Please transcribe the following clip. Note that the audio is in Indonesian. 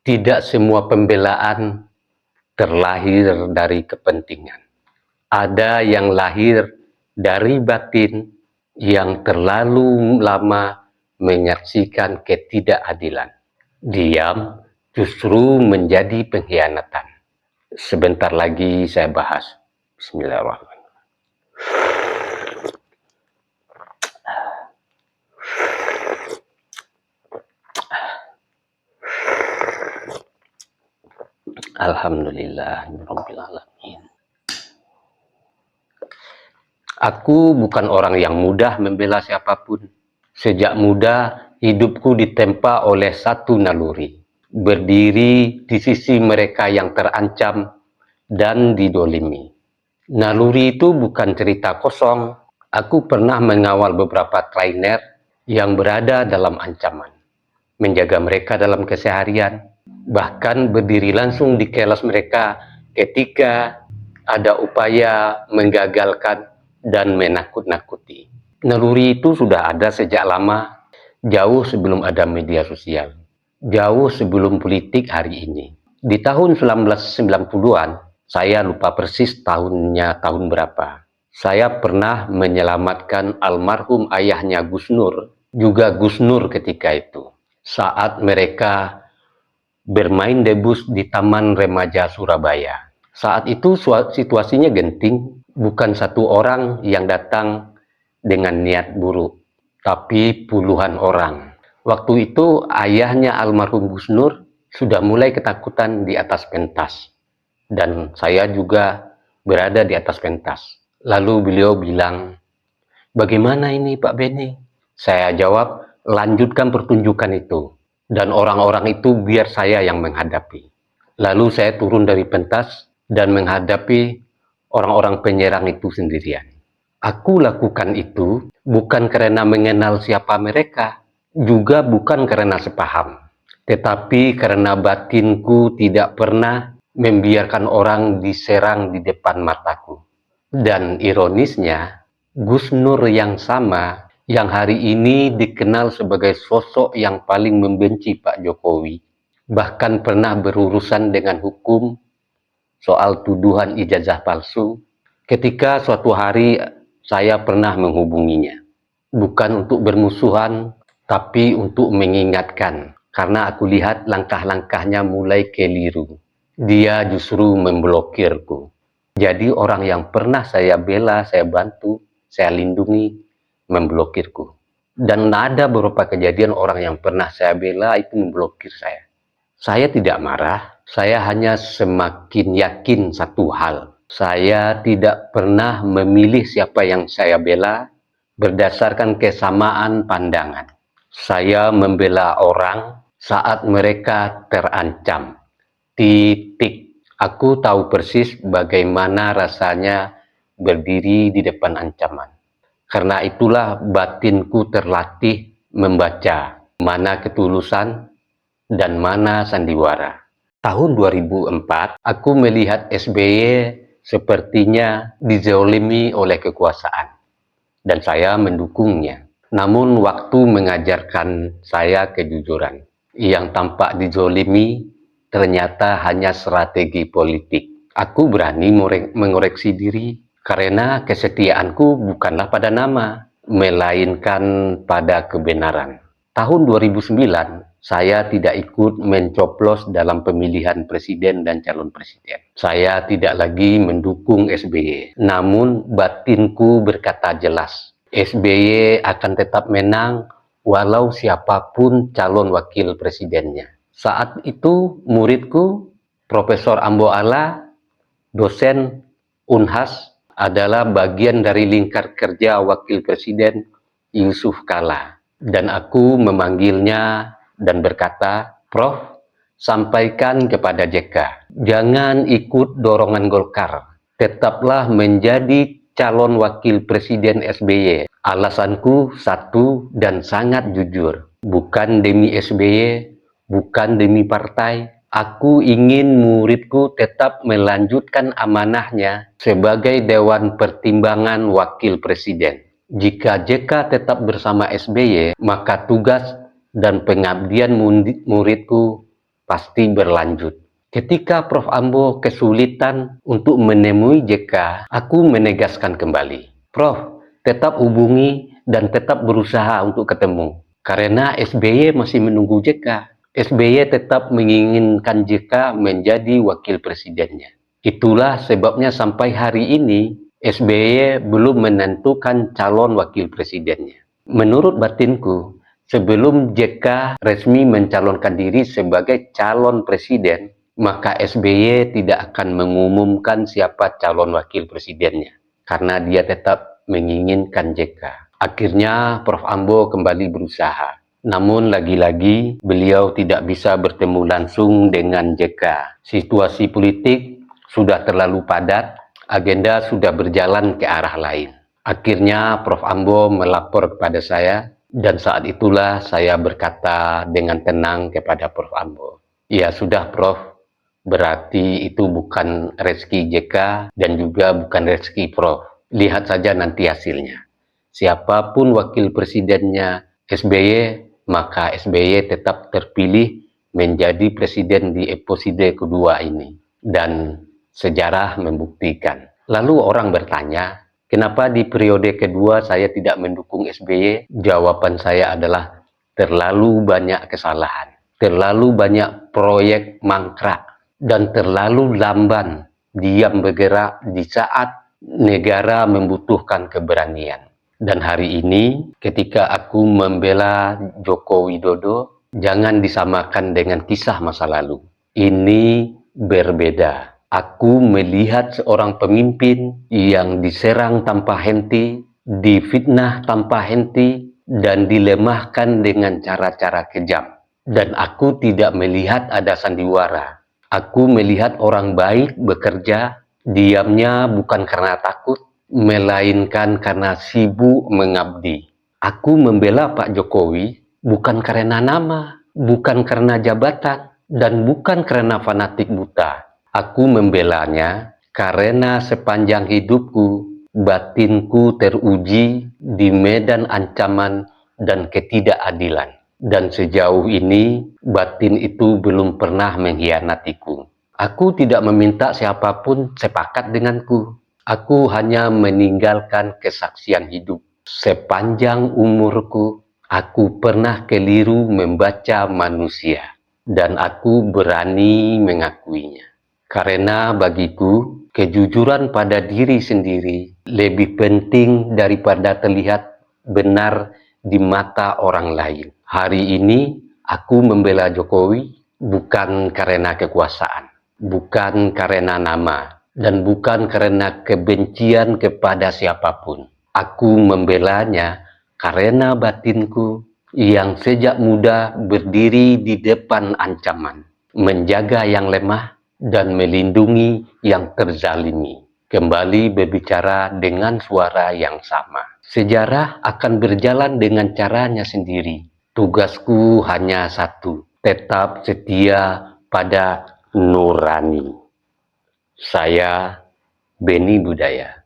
Tidak semua pembelaan terlahir dari kepentingan. Ada yang lahir dari batin yang terlalu lama menyaksikan ketidakadilan. Diam justru menjadi pengkhianatan. Sebentar lagi saya bahas. Bismillahirrahmanirrahim. Alhamdulillahirrahmanirrahim. Aku bukan orang yang mudah membela siapapun. Sejak muda, hidupku ditempa oleh satu naluri. Berdiri di sisi mereka yang terancam dan didolimi. Naluri itu bukan cerita kosong. Aku pernah mengawal beberapa trainer yang berada dalam ancaman. Menjaga mereka dalam keseharian. Bahkan berdiri langsung di kelas mereka ketika ada upaya menggagalkan dan menakut-nakuti. Naluri itu sudah ada sejak lama, jauh sebelum ada media sosial, jauh sebelum politik hari ini. Di tahun 1990-an, saya lupa persis tahun berapa, saya pernah menyelamatkan almarhum ayahnya Gus Nur, juga Gus Nur ketika itu, saat mereka bermain debus di Taman Remaja Surabaya. Saat itu situasinya genting, bukan satu orang yang datang dengan niat buruk, tapi puluhan orang. Waktu itu ayahnya almarhum Gus Nur sudah mulai ketakutan di atas pentas. Dan saya juga berada di atas pentas. Lalu beliau bilang, "Bagaimana ini Pak Beni?" Saya jawab, "Lanjutkan pertunjukan itu. Dan orang-orang itu biar saya yang menghadapi." Lalu saya turun dari pentas dan menghadapi orang-orang penyerang itu sendirian. Aku lakukan itu bukan karena mengenal siapa mereka, juga bukan karena sepaham, tetapi karena batinku tidak pernah membiarkan orang diserang di depan mataku. Dan ironisnya, Gus Nur yang sama yang hari ini dikenal sebagai sosok yang paling membenci Pak Jokowi, bahkan pernah berurusan dengan hukum soal tuduhan ijazah palsu, ketika suatu hari saya pernah menghubunginya. Bukan untuk bermusuhan, tapi untuk mengingatkan. Karena aku lihat langkah-langkahnya mulai keliru. Dia justru memblokirku. Jadi orang yang pernah saya bela, saya bantu, saya lindungi, memblokirku. Dan ada beberapa kejadian orang yang pernah saya bela itu memblokir saya. Saya tidak marah, saya hanya semakin yakin satu hal. Saya tidak pernah memilih siapa yang saya bela berdasarkan kesamaan pandangan. Saya membela orang saat mereka terancam. Titik. Aku tahu persis bagaimana rasanya berdiri di depan ancaman. Karena itulah batinku terlatih membaca mana ketulusan dan mana sandiwara. Tahun 2004, aku melihat SBY sepertinya dizolimi oleh kekuasaan. Dan saya mendukungnya. Namun waktu mengajarkan saya kejujuran. Yang tampak dizolimi ternyata hanya strategi politik. Aku berani mengoreksi diri karena kesetiaanku bukanlah pada nama, melainkan pada kebenaran. Tahun 2009, saya tidak ikut mencoblos dalam pemilihan presiden dan calon presiden. Saya tidak lagi mendukung SBY. Namun batinku berkata jelas, SBY akan tetap menang walau siapapun calon wakil presidennya. Saat itu muridku, Profesor Ambo Ala, dosen Unhas, adalah bagian dari lingkar kerja wakil presiden Yusuf Kala. Dan aku memanggilnya dan berkata, "Prof, sampaikan kepada JK, jangan ikut dorongan Golkar. Tetaplah menjadi calon wakil presiden SBY. Alasanku satu dan sangat jujur. Bukan demi SBY, bukan demi partai. Aku ingin muridku tetap melanjutkan amanahnya sebagai Dewan Pertimbangan Wakil Presiden. Jika JK tetap bersama SBY, maka tugas dan pengabdian muridku pasti berlanjut. Ketika Prof. Ambo kesulitan untuk menemui JK, aku menegaskan kembali, Prof, tetap hubungi dan tetap berusaha untuk ketemu. Karena SBY masih menunggu JK. SBY tetap menginginkan JK menjadi wakil presidennya. Itulah sebabnya sampai hari ini SBY belum menentukan calon wakil presidennya. Menurut batinku, sebelum JK resmi mencalonkan diri sebagai calon presiden, maka SBY tidak akan mengumumkan siapa calon wakil presidennya, karena dia tetap menginginkan JK. Akhirnya Prof. Ambo kembali berusaha. Namun lagi-lagi beliau tidak bisa bertemu langsung dengan JK. Situasi politik sudah terlalu padat, agenda sudah berjalan ke arah lain. Akhirnya Prof. Ambo melapor kepada saya, dan saat itulah saya berkata dengan tenang kepada Prof. Ambo, ya sudah Prof, berarti itu bukan rezeki JK dan juga bukan rezeki Prof. Lihat saja nanti hasilnya. Siapapun wakil presidennya SBY, maka SBY tetap terpilih menjadi presiden di episode kedua ini. Dan sejarah membuktikan. Lalu orang bertanya, kenapa di periode kedua saya tidak mendukung SBY? Jawaban saya adalah terlalu banyak kesalahan, terlalu banyak proyek mangkrak, dan terlalu lamban diam bergerak di saat negara membutuhkan keberanian. Dan hari ini ketika aku membela Joko Widodo, jangan disamakan dengan kisah masa lalu. Ini berbeda. Aku melihat seorang pemimpin yang diserang tanpa henti, difitnah tanpa henti, dan dilemahkan dengan cara-cara kejam. Dan aku tidak melihat ada sandiwara. Aku melihat orang baik bekerja, diamnya bukan karena takut, melainkan karena sibuk mengabdi. Aku membela Pak Jokowi bukan karena nama, bukan karena jabatan, dan bukan karena fanatik buta. Aku membelanya karena sepanjang hidupku, batinku teruji di medan ancaman dan ketidakadilan. Dan sejauh ini, batin itu belum pernah mengkhianatiku. Aku tidak meminta siapapun sepakat denganku. Aku hanya meninggalkan kesaksian hidup. Sepanjang umurku, aku pernah keliru membaca manusia, dan aku berani mengakuinya. Karena bagiku, kejujuran pada diri sendiri lebih penting daripada terlihat benar di mata orang lain. Hari ini, aku membela Jokowi bukan karena kekuasaan, bukan karena nama, dan bukan karena kebencian kepada siapapun. Aku membelanya karena batinku yang sejak muda berdiri di depan ancaman, menjaga yang lemah dan melindungi yang terzalimi. Kembali berbicara dengan suara yang sama. Sejarah akan berjalan dengan caranya sendiri. Tugasku hanya satu, tetap setia pada nurani. Saya Beni Budaya.